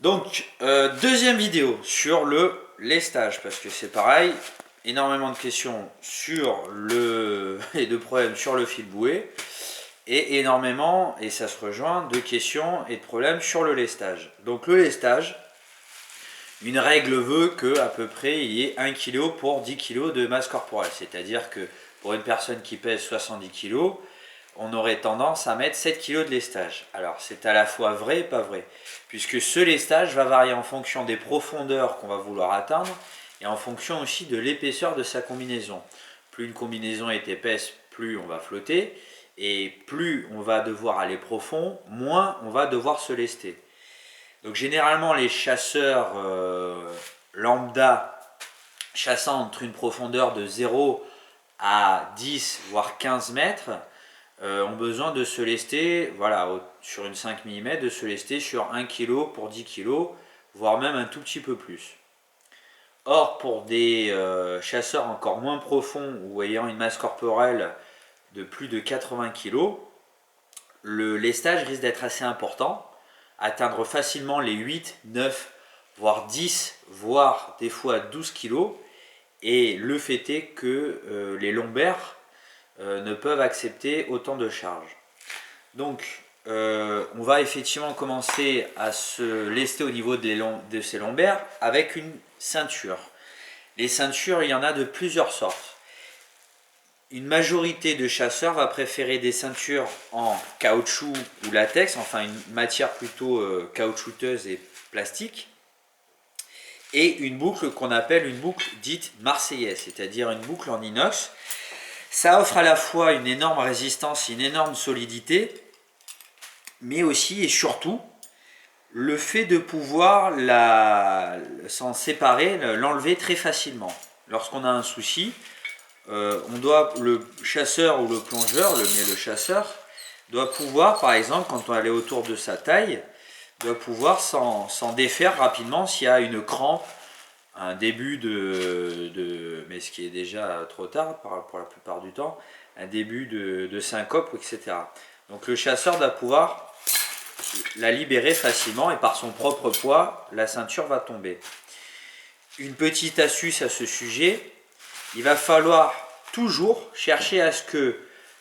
Donc, deuxième vidéo sur le lestage, parce que c'est pareil, énormément de questions sur le et de problèmes sur le fil boué, et énormément, et ça se rejoint, de questions et de problèmes sur le lestage. Donc le lestage, une règle veut que à peu près il y ait 1 kg pour 10 kg de masse corporelle, c'est-à-dire que pour une personne qui pèse 70 kg, on aurait tendance à mettre 7 kg de lestage. Alors c'est à la fois vrai et pas vrai, puisque ce lestage va varier en fonction des profondeurs qu'on va vouloir atteindre et en fonction aussi de l'épaisseur de sa combinaison. Plus une combinaison est épaisse, plus on va flotter, et plus on va devoir aller profond, moins on va devoir se lester. Donc généralement les chasseurs lambda chassant entre une profondeur de 0 à 10 voire 15 mètres ont besoin de se lester, voilà, sur une 5 mm, de se lester sur 1 kg pour 10 kg, voire même un tout petit peu plus. Or, pour des chasseurs encore moins profonds ou ayant une masse corporelle de plus de 80 kg, le lestage risque d'être assez important, atteindre facilement les 8, 9, voire 10, voire des fois 12 kg. Et le fait est que les lombaires ne peuvent accepter autant de charges. Donc on va effectivement commencer à se lester au niveau de ces lombaires avec une ceinture. Les ceintures, il y en a de plusieurs sortes. Une majorité de chasseurs va préférer des ceintures en caoutchouc ou latex, enfin une matière plutôt caoutchouteuse et plastique, et une boucle qu'on appelle une boucle dite marseillaise, c'est-à-dire une boucle en inox. Ça offre à la fois une énorme résistance, une énorme solidité, mais aussi et surtout le fait de pouvoir s'en séparer, l'enlever très facilement. Lorsqu'on a un souci, le chasseur ou le plongeur, mais le chasseur, doit pouvoir, par exemple, quand on est autour de sa taille, doit pouvoir s'en défaire rapidement s'il y a une crampe, un début mais ce qui est déjà trop tard pour la plupart du temps, un début de syncope, etc. Donc le chasseur doit pouvoir la libérer facilement et par son propre poids, la ceinture va tomber. Une petite astuce à ce sujet, il va falloir toujours chercher à ce que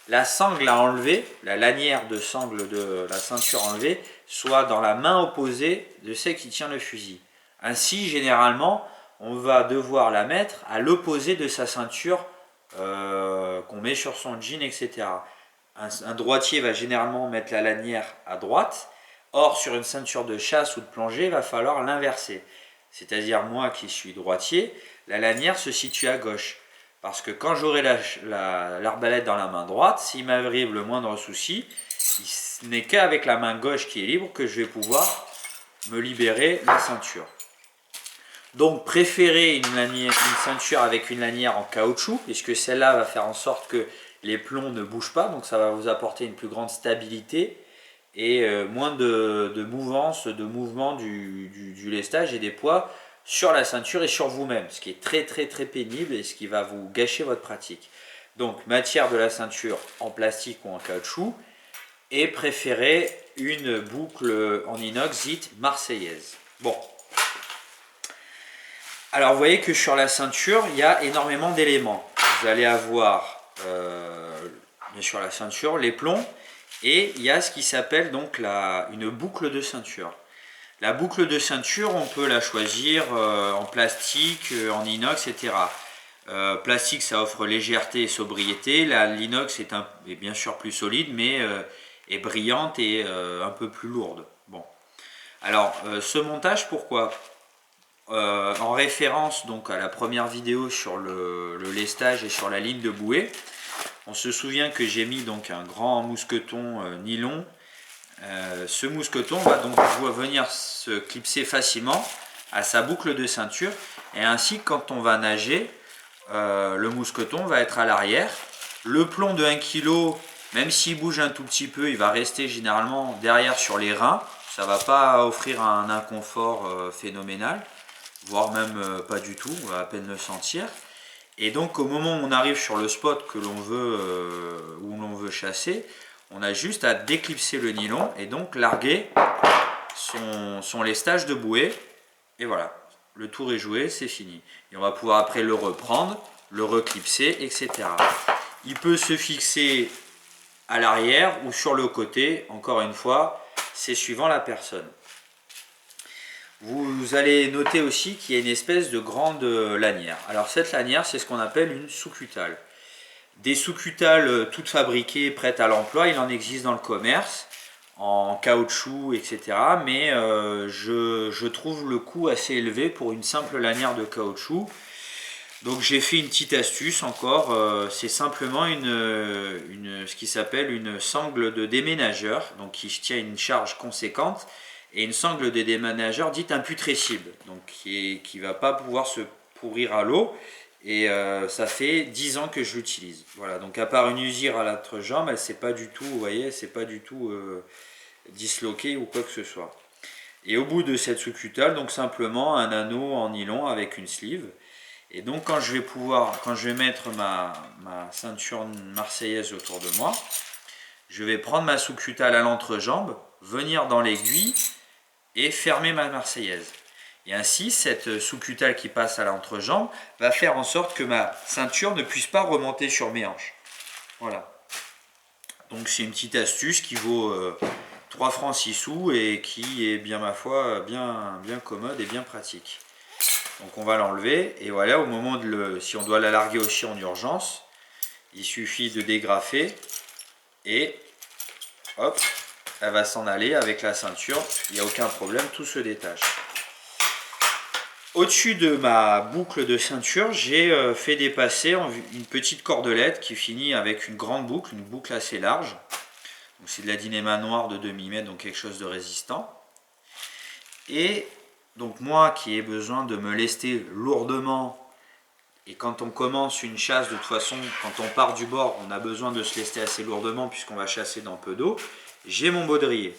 la sangle à enlever, la lanière de sangle de la ceinture enlevée, soit dans la main opposée de celle qui tient le fusil. Ainsi, généralement, on va devoir la mettre à l'opposé de sa ceinture qu'on met sur son jean, etc. Un droitier va généralement mettre la lanière à droite. Or, sur une ceinture de chasse ou de plongée, il va falloir l'inverser. C'est-à-dire, moi qui suis droitier, la lanière se situe à gauche. Parce que quand j'aurai l'arbalète dans la main droite, s'il m'arrive le moindre souci, ce n'est qu'avec la main gauche qui est libre que je vais pouvoir me libérer la ceinture. Donc préférez une ceinture avec une lanière en caoutchouc, puisque celle-là va faire en sorte que les plombs ne bougent pas, donc ça va vous apporter une plus grande stabilité et moins de mouvance, de mouvement du lestage et des poids sur la ceinture et sur vous-même, ce qui est très pénible et ce qui va vous gâcher votre pratique. Donc matière de la ceinture en plastique ou en caoutchouc, et préférez une boucle en inox dite marseillaise. Bon. Alors vous voyez que sur la ceinture, il y a énormément d'éléments. Vous allez avoir, bien sûr, la ceinture, les plombs, et il y a ce qui s'appelle donc une boucle de ceinture. La boucle de ceinture, on peut la choisir en plastique, en inox, etc. Plastique, ça offre légèreté et sobriété. L'inox est bien sûr plus solide, mais est brillante et un peu plus lourde. Bon. Alors, ce montage, pourquoi ? En référence donc à la première vidéo sur le lestage et sur la ligne de bouée, on se souvient que j'ai mis donc un grand mousqueton nylon. Ce mousqueton va donc venir se clipser facilement à sa boucle de ceinture, et ainsi quand on va nager, le mousqueton va être à l'arrière. Le plomb de 1 kg, même s'il bouge un tout petit peu, il va rester généralement derrière sur les reins. Ça ne va pas offrir un inconfort phénoménal, voire même pas du tout, on va à peine le sentir. Et donc au moment où on arrive sur le spot que l'on veut, où l'on veut chasser, on a juste à déclipser le nylon et donc larguer son lestage de bouée. Et voilà, le tour est joué, c'est fini. Et on va pouvoir après le reprendre, le reclipser, etc. Il peut se fixer à l'arrière ou sur le côté, encore une fois, c'est suivant la personne. Vous allez noter aussi qu'il y a une espèce de grande lanière. Alors cette lanière, c'est ce qu'on appelle une sous-cutale. Des sous-cutales toutes fabriquées, prêtes à l'emploi, il en existe dans le commerce, en caoutchouc, etc. Mais je trouve le coût assez élevé pour une simple lanière de caoutchouc. Donc j'ai fait une petite astuce encore, c'est simplement ce qui s'appelle une sangle de déménageur, donc qui tient une charge conséquente, et une sangle de déménageur dite imputrescible, donc qui ne va pas pouvoir se pourrir à l'eau, et ça fait 10 ans que je l'utilise. Voilà, donc à part une usure à l'entrejambe, elle ne s'est pas du tout, vous voyez, elle s'est pas du tout disloquée ou quoi que ce soit. Et au bout de cette sous-cutale, donc simplement un anneau en nylon avec une sleeve. Et donc quand je vais mettre ma ceinture marseillaise autour de moi, je vais prendre ma sous-cutale à l'entrejambe, venir dans l'aiguille et fermer ma marseillaise. Et ainsi, cette sous-cutale qui passe à l'entrejambe va faire en sorte que ma ceinture ne puisse pas remonter sur mes hanches. Voilà. Donc c'est une petite astuce qui vaut 3 francs 6 sous et qui est bien, ma foi, bien commode et bien pratique. Donc on va l'enlever et voilà, au moment si on doit la larguer aussi en urgence, il suffit de dégrafer et hop, elle va s'en aller avec la ceinture, il n'y a aucun problème, tout se détache. Au-dessus de ma boucle de ceinture, j'ai fait dépasser une petite cordelette qui finit avec une grande boucle, une boucle assez large. C'est de la dynéma noire de 2 mm, donc quelque chose de résistant. Et donc moi qui ai besoin de me lester lourdement, et quand on commence une chasse, de toute façon, quand on part du bord, on a besoin de se lester assez lourdement puisqu'on va chasser dans peu d'eau, j'ai mon baudrier.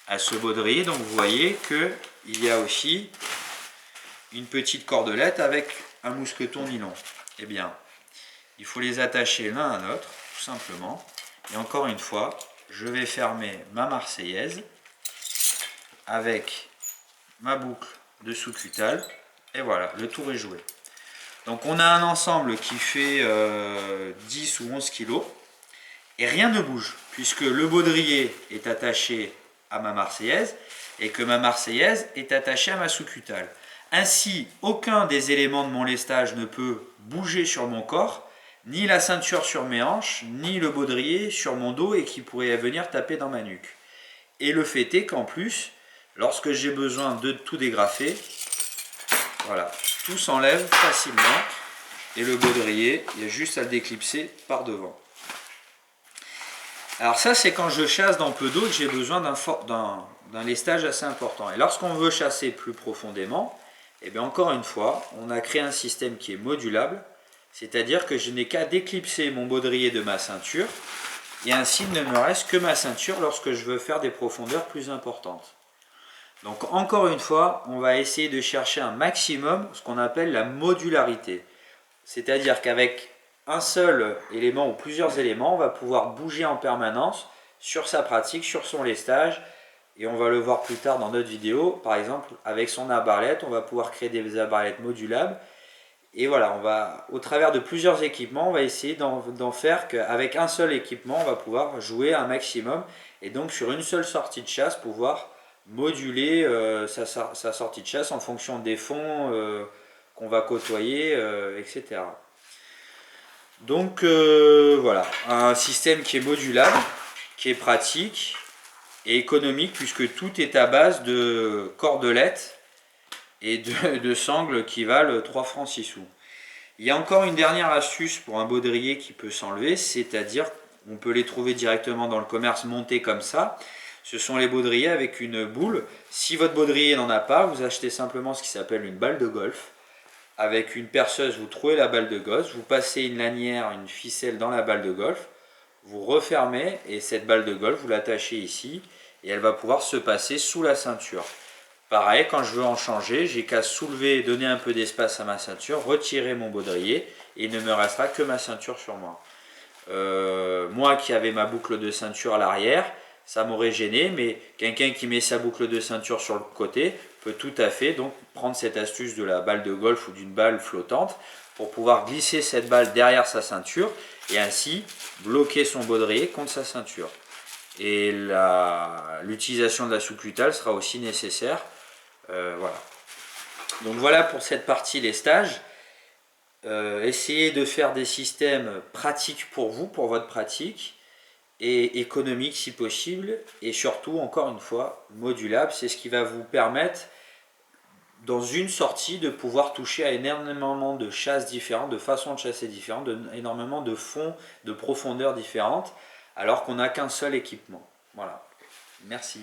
À ce baudrier, donc vous voyez qu'il y a aussi une petite cordelette avec un mousqueton nylon. Eh bien, il faut les attacher l'un à l'autre, tout simplement. Et encore une fois, je vais fermer ma marseillaise avec ma boucle de sous-cutale et voilà, le tour est joué. Donc on a un ensemble qui fait 10 ou 11 kg et rien ne bouge puisque le baudrier est attaché à ma marseillaise et que ma marseillaise est attachée à ma sous-cutale. Ainsi, aucun des éléments de mon lestage ne peut bouger sur mon corps, ni la ceinture sur mes hanches, ni le baudrier sur mon dos et qui pourrait venir taper dans ma nuque. Et le fait est qu'en plus, lorsque j'ai besoin de tout dégrafer, voilà, tout s'enlève facilement et le baudrier, il y a juste à le déclipser par devant. Alors ça, c'est quand je chasse dans peu d'eau que j'ai besoin d'un lestage assez important. Et lorsqu'on veut chasser plus profondément, et bien encore une fois, on a créé un système qui est modulable, c'est-à-dire que je n'ai qu'à déclipser mon baudrier de ma ceinture et ainsi il ne me reste que ma ceinture lorsque je veux faire des profondeurs plus importantes. Donc encore une fois, on va essayer de chercher un maximum ce qu'on appelle la modularité. C'est-à-dire qu'avec un seul élément ou plusieurs éléments, on va pouvoir bouger en permanence sur sa pratique, sur son lestage. Et on va le voir plus tard dans d'autres vidéos. Par exemple, avec son arbalète, on va pouvoir créer des arbalètes modulables. Et voilà, au travers de plusieurs équipements, on va essayer d'en faire qu'avec un seul équipement, on va pouvoir jouer un maximum. Et donc sur une seule sortie de chasse, pouvoir moduler sa sortie de chasse en fonction des fonds qu'on va côtoyer, etc. Donc voilà, un système qui est modulable, qui est pratique et économique puisque tout est à base de cordelettes et de sangles qui valent 3 francs 6 sous. Il y a encore une dernière astuce pour un baudrier qui peut s'enlever, c'est-à-dire on peut les trouver directement dans le commerce montés comme ça. Ce sont les baudriers avec une boule. Si votre baudrier n'en a pas, vous achetez simplement ce qui s'appelle une balle de golf. Avec une perceuse, vous trouvez la balle de golf, vous passez une lanière, une ficelle dans la balle de golf, vous refermez et cette balle de golf, vous l'attachez ici et elle va pouvoir se passer sous la ceinture. Pareil, quand je veux en changer, j'ai qu'à soulever, donner un peu d'espace à ma ceinture, retirer mon baudrier et il ne me restera que ma ceinture sur moi. Moi qui avais ma boucle de ceinture à l'arrière, ça m'aurait gêné, mais quelqu'un qui met sa boucle de ceinture sur le côté peut tout à fait donc prendre cette astuce de la balle de golf ou d'une balle flottante pour pouvoir glisser cette balle derrière sa ceinture et ainsi bloquer son baudrier contre sa ceinture. Et l'utilisation de la sous-cutale sera aussi nécessaire. Voilà. Donc voilà pour cette partie, les stages. Essayez de faire des systèmes pratiques pour vous, pour votre pratique, et économiques si possible, et surtout, encore une fois, modulable. C'est ce qui va vous permettre, dans une sortie, de pouvoir toucher à énormément de chasses différentes, de façons de chasser différentes, énormément de fonds, de profondeurs différentes, alors qu'on n'a qu'un seul équipement. Voilà. Merci.